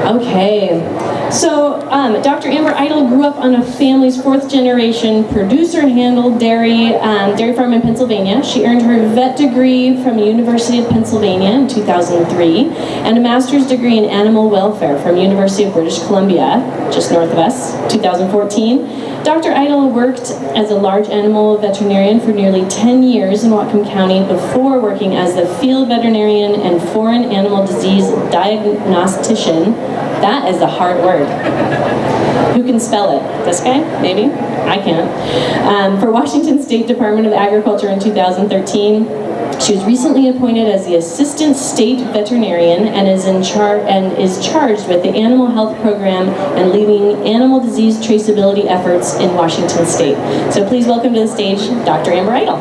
Okay, so Dr. Amber Itle grew up on a family's 4th generation producer-handled dairy farm in Pennsylvania. She earned her vet degree from the University of Pennsylvania in 2003 and a master's degree in animal welfare from University of British Columbia, just north of us, 2014. Dr. Itle worked as a large animal veterinarian for nearly 10 years in Whatcom County before working as the field veterinarian and foreign animal disease diagnostician. That is a hard word. Who can spell it? This guy? Maybe? I can't. For Washington State Department of Agriculture in 2013. She was recently appointed as the Assistant State Veterinarian and is charged with the Animal Health Program and leading animal disease traceability efforts in Washington State. So please welcome to the stage, Dr. Amber Itle.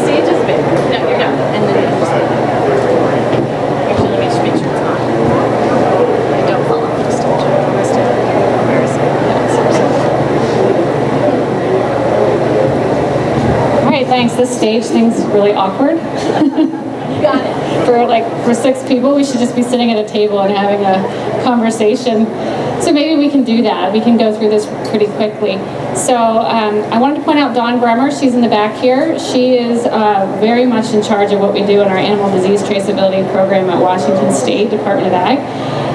Stage is big. No, you're done. And then actually, let me just make sure it's on. Don't fall off the stage. Where is it? All right, thanks. This stage thing's really awkward. Got it. For 6 people, we should just be sitting at a table and having a conversation. So maybe we can do that. We can go through this pretty quickly. So I wanted to point out Dawn Bremer. She's in the back here. She is very much in charge of what we do in our animal disease traceability program at Washington State Department of Ag.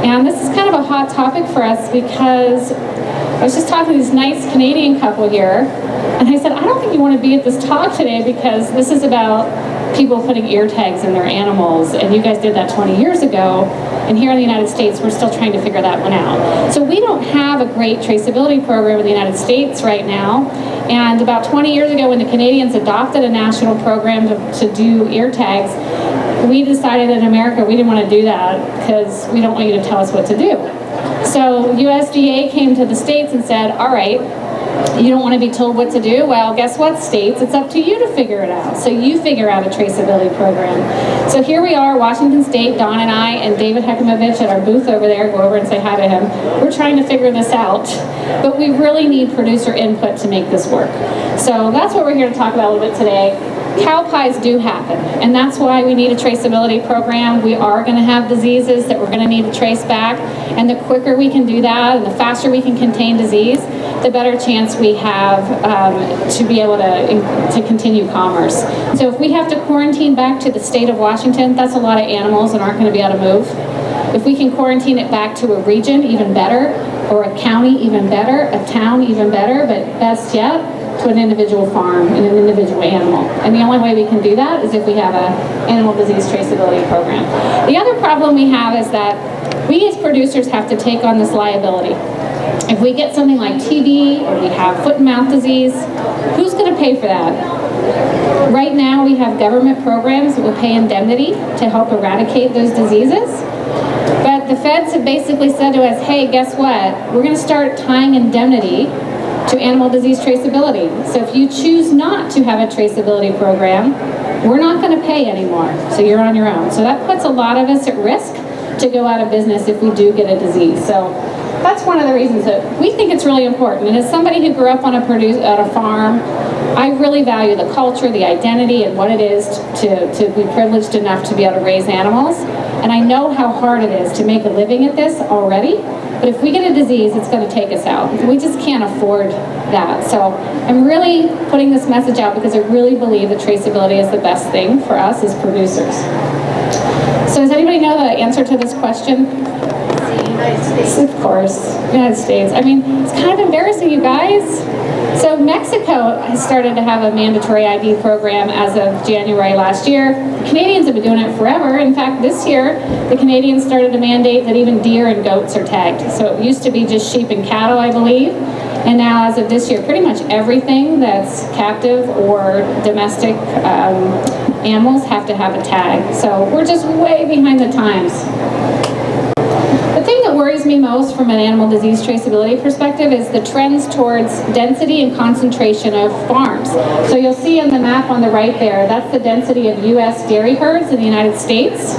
And this is kind of a hot topic for us because I was just talking to this nice Canadian couple here, and I said, I don't think you want to be at this talk today because this is about people putting ear tags in their animals, and you guys did that 20 years ago, and here in the United States, we're still trying to figure that one out. So we don't have a great traceability program in the United States right now, and about 20 years ago when the Canadians adopted a national program to do ear tags, we decided in America we didn't want to do that because we don't want you to tell us what to do. So USDA came to the States and said, all right, you don't want to be told what to do? Well, guess what, states? It's up to you to figure it out. So you figure out a traceability program. So here we are, Washington State, Dawn and I, and David Hekimovich at our booth over there. Go over and say hi to him. We're trying to figure this out, but we really need producer input to make this work. So that's what we're here to talk about a little bit today. Cow pies do happen, and that's why we need a traceability program. We are going to have diseases that we're going to need to trace back, and the quicker we can do that and the faster we can contain disease, the better chance we have to be able to continue commerce. So if we have to quarantine back to the state of Washington, that's a lot of animals that aren't going to be able to move. If we can quarantine it back to a region, even better, or a county, even better, a town, even better, but best yet, to an individual farm and an individual animal. And the only way we can do that is if we have an animal disease traceability program. The other problem we have is that we as producers have to take on this liability. If we get something like TB or we have foot and mouth disease, who's going to pay for that? Right now we have government programs that will pay indemnity to help eradicate those diseases. But the feds have basically said to us, hey, guess what? We're going to start tying indemnity to animal disease traceability. So if you choose not to have a traceability program, we're not going to pay anymore. So you're on your own. So that puts a lot of us at risk to go out of business if we do get a disease. So that's one of the reasons that we think it's really important. And as somebody who grew up on a farm, I really value the culture, the identity, and what it is to be privileged enough to be able to raise animals. And I know how hard it is to make a living at this already. But if we get a disease, it's going to take us out. We just can't afford that. So I'm really putting this message out because I really believe that traceability is the best thing for us as producers. So does anybody know the answer to this question? United States. Of course, United States. I mean, it's kind of embarrassing, you guys. So Mexico has started to have a mandatory ID program as of January last year. The Canadians have been doing it forever. In fact, this year, the Canadians started to mandate that even deer and goats are tagged. So it used to be just sheep and cattle, I believe. And now, as of this year, pretty much everything that's captive or domestic animals have to have a tag. So we're just way behind the times. The thing that worries me most from an animal disease traceability perspective is the trends towards density and concentration of farms. So you'll see on the map on the right there, that's the density of U.S. dairy herds in the United States.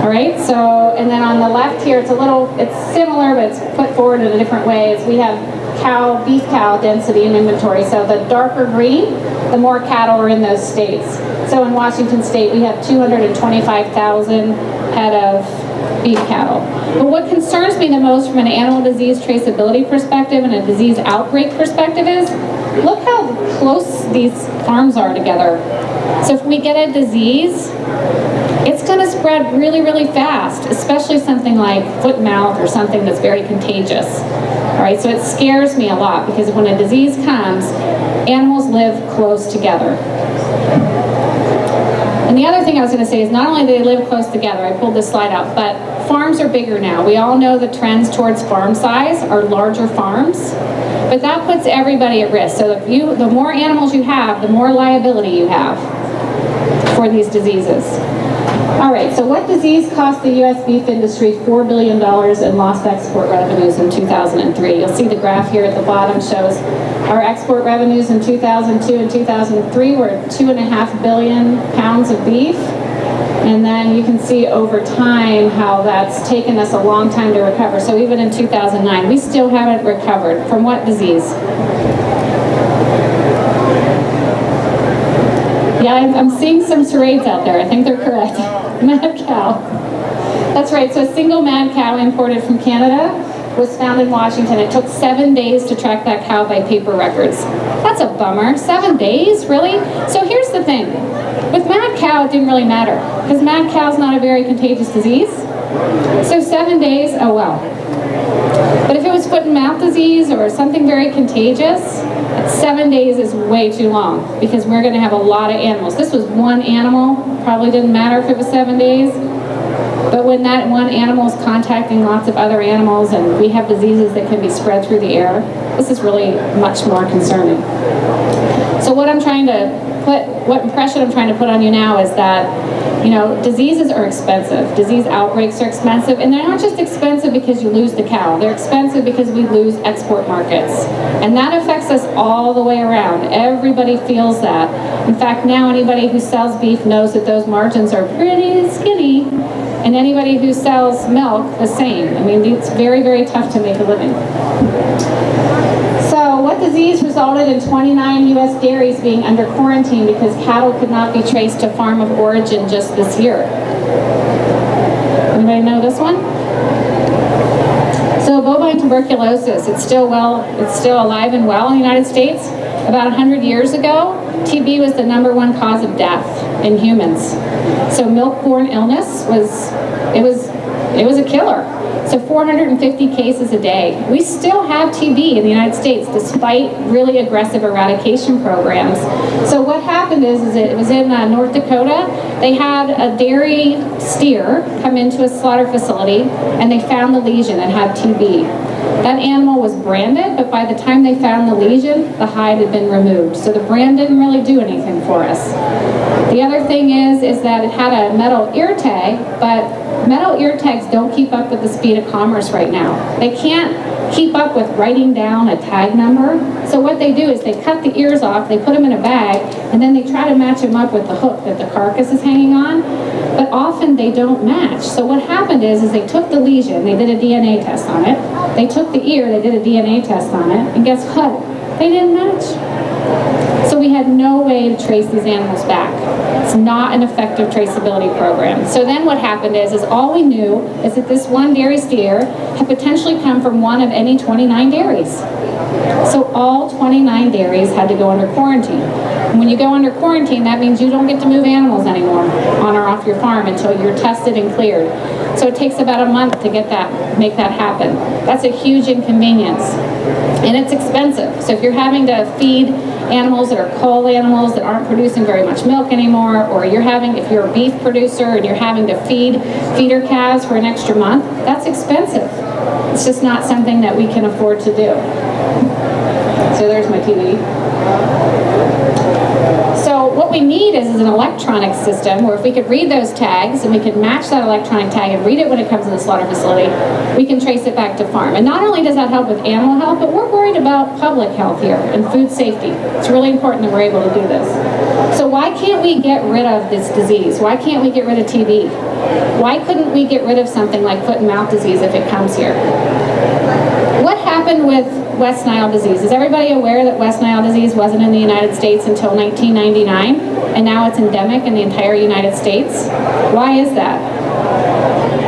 All right, so, and then on the left here, it's similar, but it's put forward in a different way, is we have beef cow density and inventory. So the darker green, the more cattle are in those states. So in Washington State, we have 225,000 head of beef cattle. But what concerns me the most from an animal disease traceability perspective and a disease outbreak perspective is, look how close these farms are together. So if we get a disease, it's going to spread really, really fast, especially something like foot and mouth or something that's very contagious. All right, so it scares me a lot because when a disease comes, animals live close together. And the other thing I was going to say is not only do they live close together, I pulled this slide out, but farms are bigger now. We all know the trends towards farm size are larger farms, but that puts everybody at risk. So the more animals you have, the more liability you have for these diseases. All right, so what disease cost the U.S. beef industry $4 billion in lost export revenues in 2003? You'll see the graph here at the bottom shows our export revenues in 2002 and 2003 were 2.5 billion pounds of beef. And then you can see over time how that's taken us a long time to recover. So even in 2009, we still haven't recovered. From what disease? Yeah, I'm seeing some charades out there. I think they're correct. Mad cow. That's right. So a single mad cow imported from Canada was found in Washington. It took 7 days to track that cow by paper records. That's a bummer. 7 days? Really? So here's the thing. With mad cow, it didn't really matter because mad cow's not a very contagious disease. So 7 days, oh well. But if it was foot and mouth disease or something very contagious, 7 days is way too long because we're going to have a lot of animals. This was one animal. Probably didn't matter if it was 7 days. But when that one animal is contacting lots of other animals and we have diseases that can be spread through the air, this is really much more concerning. So what impression I'm trying to put on you now is that, you know, diseases are expensive. Disease outbreaks are expensive, and they're not just expensive because you lose the cow. They're expensive because we lose export markets. And that affects us all the way around. Everybody feels that. In fact, now anybody who sells beef knows that those margins are pretty skinny. And anybody who sells milk, the same. I mean, it's very, very tough to make a living. So what disease resulted in 29 U.S. dairies being under quarantine because cattle could not be traced to farm of origin just this year? Anybody know this one? So bovine tuberculosis, it's still alive and well in the United States. About 100 years ago, TB was the #1 cause of death in humans. So milk-borne illness was a killer. So 450 cases a day. We still have TB in the United States despite really aggressive eradication programs. So what happened is it was in North Dakota. They had a dairy steer come into a slaughter facility and they found the lesion and had TB. That animal was branded, but by the time they found the lesion, the hide had been removed. So the brand didn't really do anything for us. The other thing is that it had a metal ear tag, but metal ear tags don't keep up with the speed of commerce right now. They can't keep up with writing down a tag number. So what they do is they cut the ears off, they put them in a bag, and then they try to match them up with the hook that the carcass is hanging on. But often they don't match. So what happened is they took the lesion, they did a DNA test on it. They took the ear, they did a DNA test on it, and guess what? They didn't match. So we had no way to trace these animals back. It's not an effective traceability program. So then what happened is all we knew is that this one dairy steer had potentially come from one of any 29 dairies. So all 29 dairies had to go under quarantine. And when you go under quarantine, that means you don't get to move animals anymore on or off your farm until you're tested and cleared. So it takes about a month to make that happen. That's a huge inconvenience. And it's expensive. So if you're having to feed animals that are cull animals that aren't producing very much milk anymore, or if you're a beef producer and you're having to feed feeder calves for an extra month, that's expensive. It's just not something that we can afford to do. So there's my TV. So what we need is an electronic system where if we could read those tags and we could match that electronic tag and read it when it comes to the slaughter facility, we can trace it back to farm. And not only does that help with animal health, but we're worried about public health here and food safety. It's really important that we're able to do this. So why can't we get rid of this disease? Why can't we get rid of TB? Why couldn't we get rid of something like foot and mouth disease if it comes here? What happened with West Nile disease? Is everybody aware that West Nile disease wasn't in the United States until 1999? and now it's endemic in the entire United States. Why is that?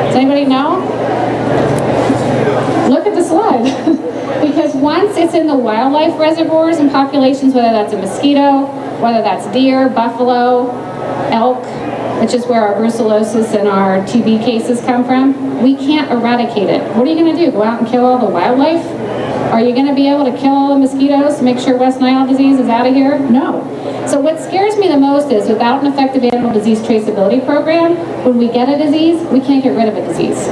Does anybody know? Look at the slide. Because once it's in the wildlife reservoirs and populations, whether that's a mosquito, whether that's deer, buffalo, elk, which is where our brucellosis and our TB cases come from, we can't eradicate it. What are you going to do? Go out and kill all the wildlife? Are you going to be able to kill all the mosquitoes to make sure West Nile disease is out of here? No. So what scares me the most is without an effective animal disease traceability program, when we get a disease, we can't get rid of a disease.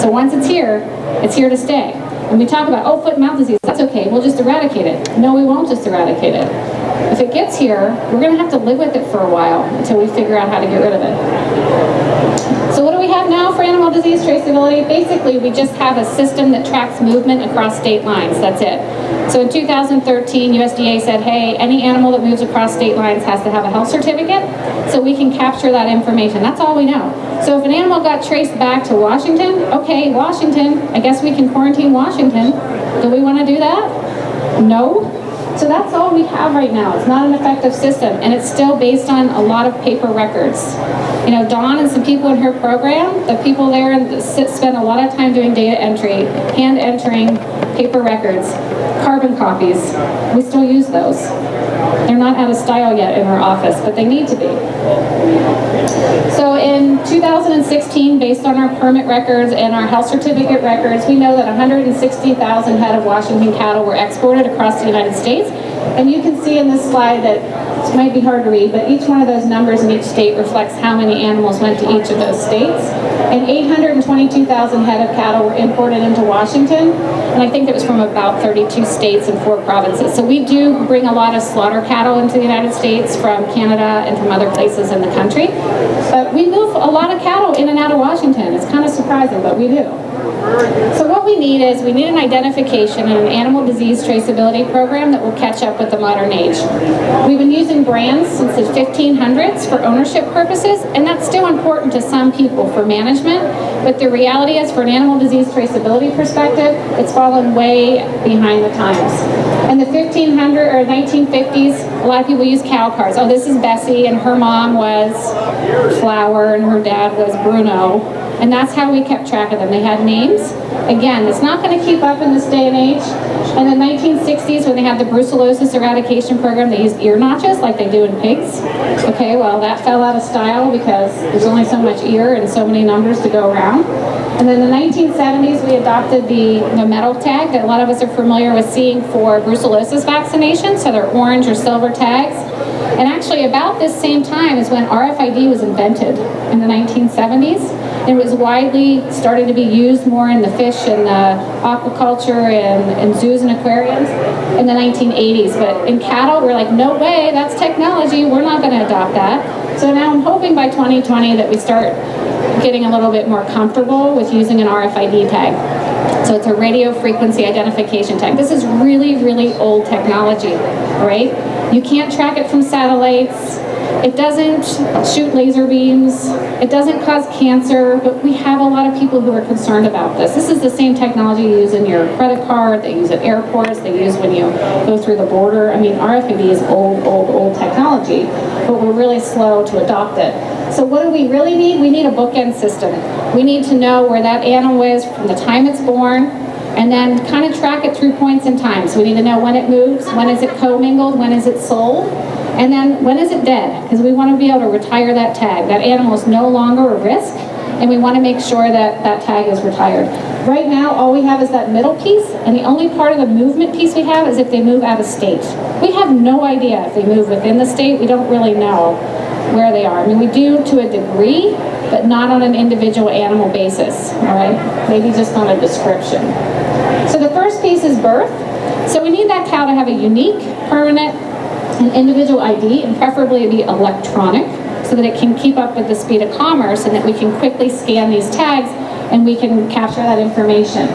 So once it's here to stay. When we talk about, oh, foot and mouth disease, that's okay, we'll just eradicate it. No, we won't just eradicate it. If it gets here, we're going to have to live with it for a while until we figure out how to get rid of it. So what do we have now for animal disease traceability? Basically, we just have a system that tracks movement across state lines. That's it. So in 2013, USDA said, hey, any animal that moves across state lines has to have a health certificate, so we can capture that information. That's all we know. So if an animal got traced back to Washington, okay, Washington, I guess we can quarantine Washington. Do we want to do that? No. So that's all we have right now. It's not an effective system, and it's still based on a lot of paper records. You know, Dawn and some people in her program, the people there spend a lot of time doing data entry, hand entering paper records, carbon copies. We still use those. They're not out of style yet in our office, but they need to be. So in 2016, based on our permit records and our health certificate records, we know that 160,000 head of Washington cattle were exported across the United States. And you can see in this slide that it might be hard to read, but each one of those numbers in each state reflects how many animals went to each of those states. And 822,000 head of cattle were imported into Washington, and I think it was from about 32 states and 4 provinces. So we do bring a lot of slaughter cattle into the United States from Canada and from other places in the country. But we move a lot of cattle in and out of Washington. It's kind of surprising, but we do. So what we need is we need an identification and an animal disease traceability program that will catch up with the modern age. We've been using brands since the 1500s for ownership purposes, and that's still important to some people for management, but the reality is for an animal disease traceability perspective, it's fallen way behind the times. In the 1500s or 1950s, a lot of people use cow cards. Oh, this is Bessie, and her mom was Flower, and her dad was Bruno. And that's how we kept track of them. They had names. Again, it's not going to keep up in this day and age. In the 1960s, when they had the brucellosis eradication program, they used ear notches like they do in pigs. Okay, well, that fell out of style because there's only so much ear and so many numbers to go around. And then in the 1970s, we adopted the metal tag that a lot of us are familiar with seeing for brucellosis vaccination. So they're orange or silver tags. And actually, about this same time is when RFID was invented in the 1970s. It was widely starting to be used more in the fish and the aquaculture and zoos and aquariums in the 1980s. But in cattle, we're like, no way, that's technology. We're not going to adopt that. So now I'm hoping by 2020 that we start getting a little bit more comfortable with using an RFID tag. So it's a radio frequency identification tag. This is really, really old technology, right? You can't track it from satellites. It doesn't shoot laser beams. It doesn't cause cancer, but we have a lot of people who are concerned about this. This is the same technology you use in your credit card, they use at airports, they use when you go through the border. I mean, RFID is old technology, but we're really slow to adopt it. So what do we really need? We need a bookend system. We need to know where that animal is from the time it's born, and then kind of track it through points in time. So we need to know when it moves, when is it commingled, when is it sold, and then when is it dead? Because we want to be able to retire that tag. That animal is no longer a risk, and we want to make sure that that tag is retired. Right now, all we have is that middle piece, and the only part of the movement piece we have is if they move out of state. We have no idea if they move within the state. We don't really know where they are. I mean, we do to a degree, but not on an individual animal basis, all right? Maybe just on a description. So the first piece is birth. So we need that cow to have a unique, permanent, and individual ID, and preferably be electronic, so that it can keep up with the speed of commerce and that we can quickly scan these tags and we can capture that information.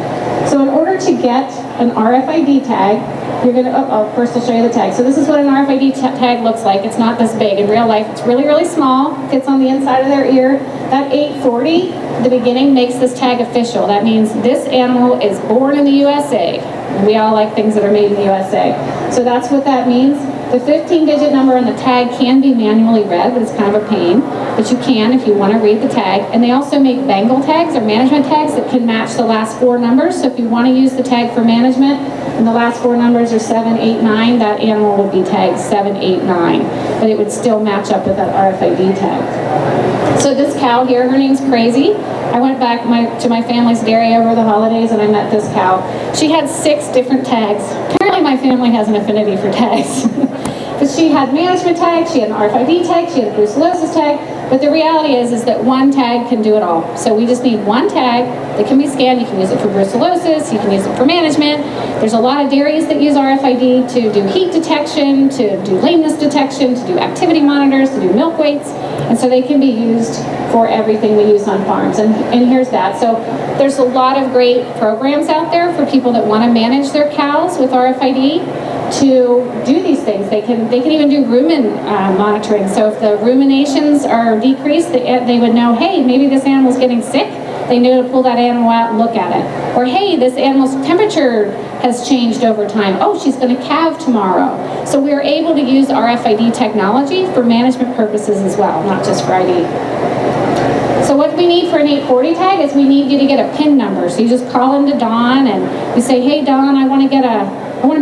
So in order to get an RFID tag, you're going to, first I'll show you the tag. So this is what an RFID tag looks like. It's not this big. In real life, it's really, really small. It fits on the inside of their ear. That 840, the beginning, makes this tag official. That means this animal is born in the USA. And we all like things that are made in the USA. So that's what that means. The 15-digit number on the tag can be manually read, but it's kind of a pain. But you can if you want to read the tag. And they also make Bengal tags or management tags that can match the last 4 numbers. So if you want to use the tag for management and the last 4 numbers are 789, that animal would be tagged 789. But it would still match up with that RFID tag. So this cow here, her name's Crazy. I went back to my family's dairy over the holidays and I met this cow. She had 6 different tags. Apparently my family has an affinity for tags. But she had management tag, she had an RFID tag, she had a brucellosis tag, but the reality is that one tag can do it all. So we just need one tag that can be scanned. You can use it for brucellosis, you can use it for management. There's a lot of dairies that use RFID to do heat detection, to do lameness detection, to do activity monitors, to do milk weights, and so they can be used for everything we use on farms. And here's that. So there's a lot of great programs out there for people that want to manage their cows with RFID to do these things. They can even do rumen monitoring. So if the ruminations are decreased, they would know, hey, maybe this animal's getting sick. They know to pull that animal out and look at it. Or hey, this animal's temperature has changed over time. Oh, she's going to calve tomorrow. So we are able to use RFID technology for management purposes as well, not just for ID. So what we need for an 840 tag is we need you to get a PIN number. So you just call into Dawn and you say, hey Dawn, I want to be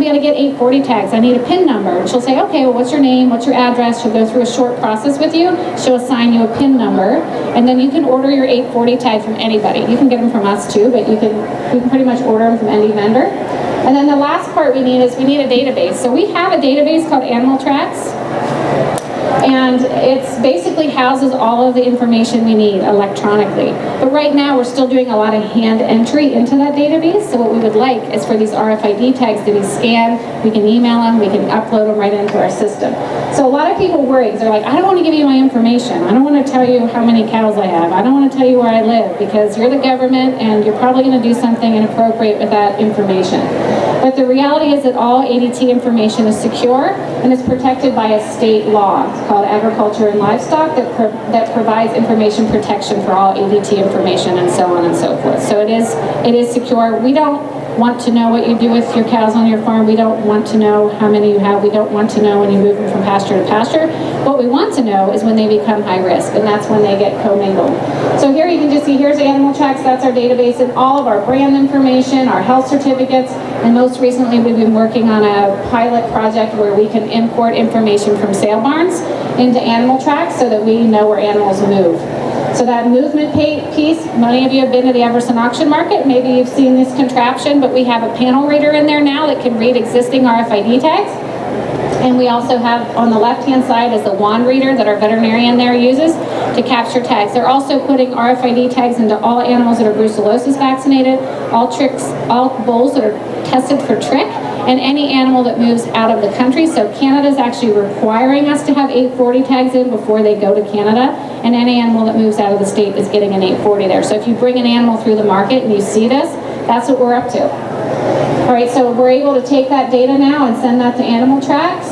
able to get 840 tags. I need a PIN number. And she'll say, okay, well, what's your name? What's your address? She'll go through a short process with you. She'll assign you a PIN number. And then you can order your 840 tag from anybody. You can get them from us too, but you can pretty much order them from any vendor. And then the last part we need is we need a database. So we have a database called Animal Tracks. And it basically houses all of the information we need electronically. But right now we're still doing a lot of hand entry into that database. So what we would like is for these RFID tags to be scanned. We can email them, we can upload them right into our system. So a lot of people worry because they're like, I don't want to give you my information. I don't want to tell you how many cows I have. I don't want to tell you where I live because you're the government and you're probably going to do something inappropriate with that information. But the reality is that all ADT information is secure and is protected by a state law. It's called Agriculture and Livestock that provides information protection for all ADT information and so on and so forth. So it is secure. We don't want to know what you do with your cows on your farm. We don't want to know how many you have. We don't want to know when you move them from pasture to pasture. What we want to know is when they become high risk, and that's when they get commingled. So here you can just see, here's Animal Tracks. That's our database and all of our brand information, our health certificates, and most recently we've been working on a pilot project where we can import information from sale barns into Animal Tracks so that we know where animals move. So that movement piece, many of you have been to the Everson auction market. Maybe you've seen this contraption, but we have a panel reader in there now that can read existing RFID tags. And we also have on the left-hand side is the wand reader that our veterinarian there uses to capture tags. They're also putting RFID tags into all animals that are brucellosis vaccinated, all bulls that are tested for trick, and any animal that moves out of the country. So Canada is actually requiring us to have 840 tags in before they go to Canada, and any animal that moves out of the state is getting an 840 there. So if you bring an animal through the market and you see this, that's what we're up to. All right, so we're able to take that data now and send that to Animal Tracks.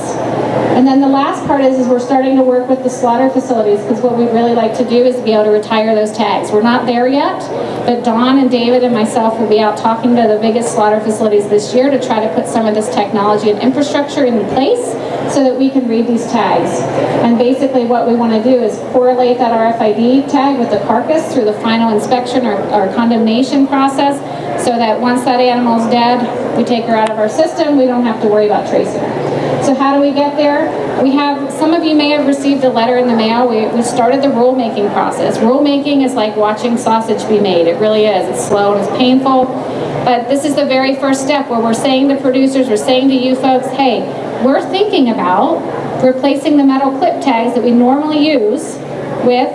And then the last part is we're starting to work with the slaughter facilities because what we'd really like to do is be able to retire those tags. We're not there yet, but Dawn and David and myself will be out talking to the biggest slaughter facilities this year to try to put some of this technology and infrastructure in place so that we can read these tags. And basically what we want to do is correlate that RFID tag with the carcass through the final inspection or condemnation process so that once that animal's dead, we take her out of our system, we don't have to worry about tracing her. So how do we get there? Some of you may have received a letter in the mail. We started the rulemaking process. Rulemaking is like watching sausage be made. It really is. It's slow and it's painful. But this is the very first step where we're saying to producers, we're saying to you folks, hey, we're thinking about replacing the metal clip tags that we normally use with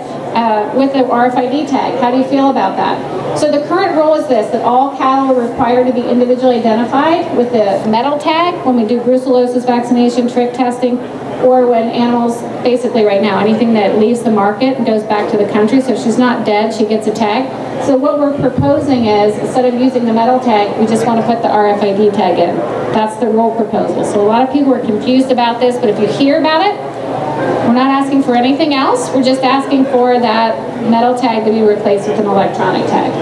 the RFID tag. How do you feel about that? So the current rule is this, that all cattle are required to be individually identified with the metal tag when we do brucellosis vaccination, trick testing, or when animals, basically right now, anything that leaves the market and goes back to the country, so if she's not dead, she gets a tag. So what we're proposing is, instead of using the metal tag, we just want to put the RFID tag in. That's the rule proposal. So a lot of people are confused about this, but if you hear about it, we're not asking for anything else. We're just asking for that metal tag to be replaced with an electronic tag.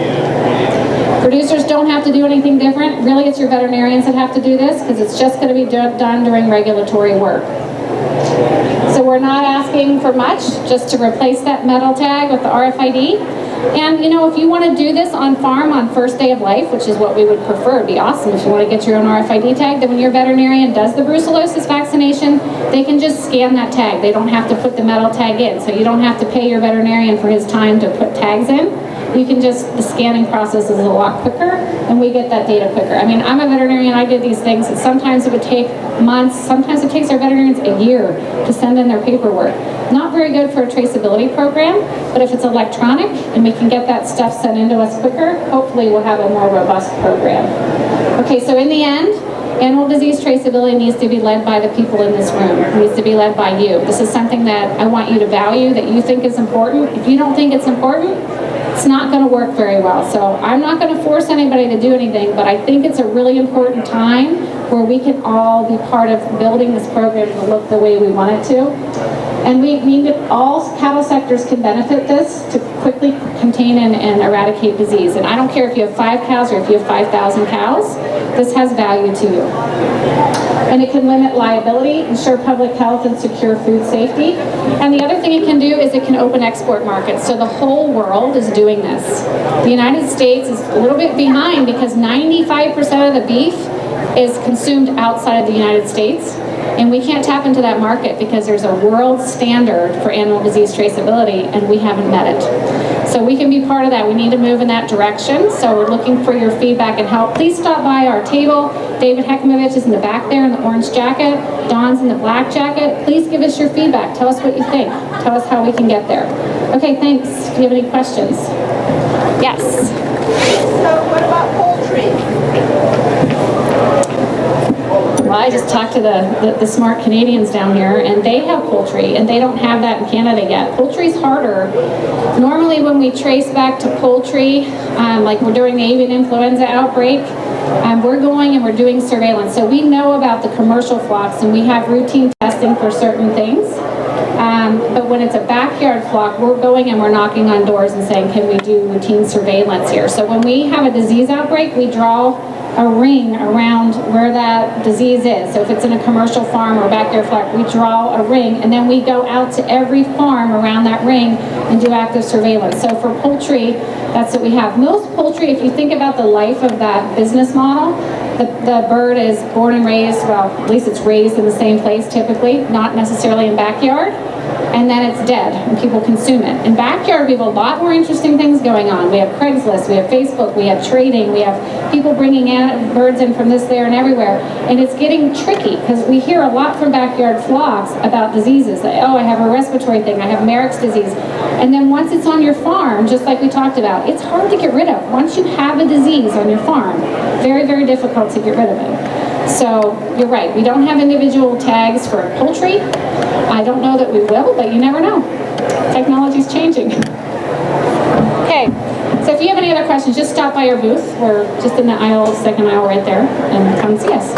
Producers don't have to do anything different. Really, it's your veterinarians that have to do this because it's just going to be done during regulatory work. So we're not asking for much, just to replace that metal tag with the RFID. And you know, if you want to do this on farm on first day of life, which is what we would prefer, it'd be awesome if you want to get your own RFID tag, then when your veterinarian does the brucellosis vaccination, they can just scan that tag. They don't have to put the metal tag in. So you don't have to pay your veterinarian for his time to put tags in. You can just, the scanning process is a lot quicker, and we get that data quicker. I mean, I'm a veterinarian, I did these things, and sometimes it would take months, sometimes it takes our veterinarians a year to send in their paperwork. Not very good for a traceability program, but if it's electronic and we can get that stuff sent into us quicker, hopefully we'll have a more robust program. Okay, so in the end, animal disease traceability needs to be led by the people in this room. It needs to be led by you. This is something that I want you to value, that you think is important. If you don't think it's important, it's not going to work very well. So I'm not going to force anybody to do anything, but I think it's a really important time where we can all be part of building this program to look the way we want it to. And we need all cattle sectors can benefit this to quickly contain and eradicate disease. And I don't care if you have 5 cows or if you have 5,000 cows, this has value to you. And it can limit liability, ensure public health, and secure food safety. And the other thing it can do is it can open export markets. So the whole world is doing this. The United States is a little bit behind because 95% of the beef is consumed outside of the United States. And we can't tap into that market because there's a world standard for animal disease traceability and we haven't met it. So we can be part of that. We need to move in that direction. So we're looking for your feedback and help. Please stop by our table. David Hekimovich is in the back there in the orange jacket. Don's in the black jacket. Please give us your feedback. Tell us what you think. Tell us how we can get there. Okay, thanks. Do you have any questions? Yes. So what about poultry? Well, I just talked to the smart Canadians down here, and they have poultry, and they don't have that in Canada yet. Poultry's harder. Normally when we trace back to poultry, like we're doing the avian influenza outbreak, we're going and we're doing surveillance. So we know about the commercial flocks, and we have routine testing for certain things. But when it's a backyard flock, we're going and we're knocking on doors and saying, can we do routine surveillance here? So when we have a disease outbreak, we draw a ring around where that disease is. So if it's in a commercial farm or a backyard flock, we draw a ring, and then we go out to every farm around that ring and do active surveillance. So for poultry, that's what we have. Most poultry, if you think about the life of that business model, the bird is born and raised, well, at least it's raised in the same place typically, not necessarily in backyard, and then it's dead and people consume it. In backyard, we have a lot more interesting things going on. We have Craigslist, we have Facebook, we have trading, we have people bringing birds in from this, there, and everywhere. And it's getting tricky because we hear a lot from backyard flocks about diseases. Like, oh, I have a respiratory thing, I have Merrick's disease. And then once it's on your farm, just like we talked about, it's hard to get rid of. Once you have a disease on your farm, very, very difficult to get rid of it. So you're right, we don't have individual tags for poultry. I don't know that we will, but you never know. Technology's changing. Okay, so if you have any other questions, just stop by our booth. We're just in the aisle, second aisle right there, and come see us.